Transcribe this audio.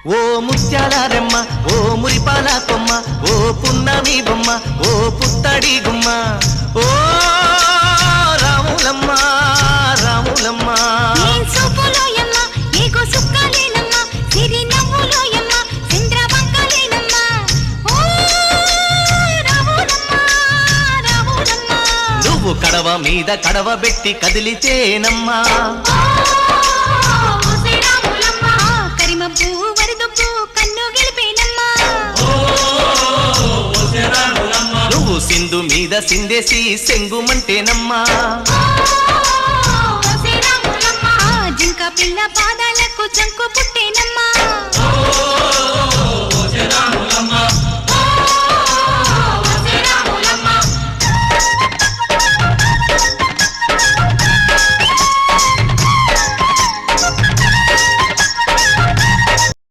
ఓ ముత్యాల రెమ్మ ఓ మురిపాల కొమ్మ ఓ పున్నమి బొమ్మ ఓ పుత్తడి గుమ్మ ఓ రాములమ్మ రాములమ్మ నువ్వు కడవ మీద కడవ పెట్టి కదిలితేనమ్మా నువ్వు సింధు మీద సిందేసి సెంగుమంటేనమ్మా జింక పిల్ల పాదాలకు జంకు పుట్టేనమ్మా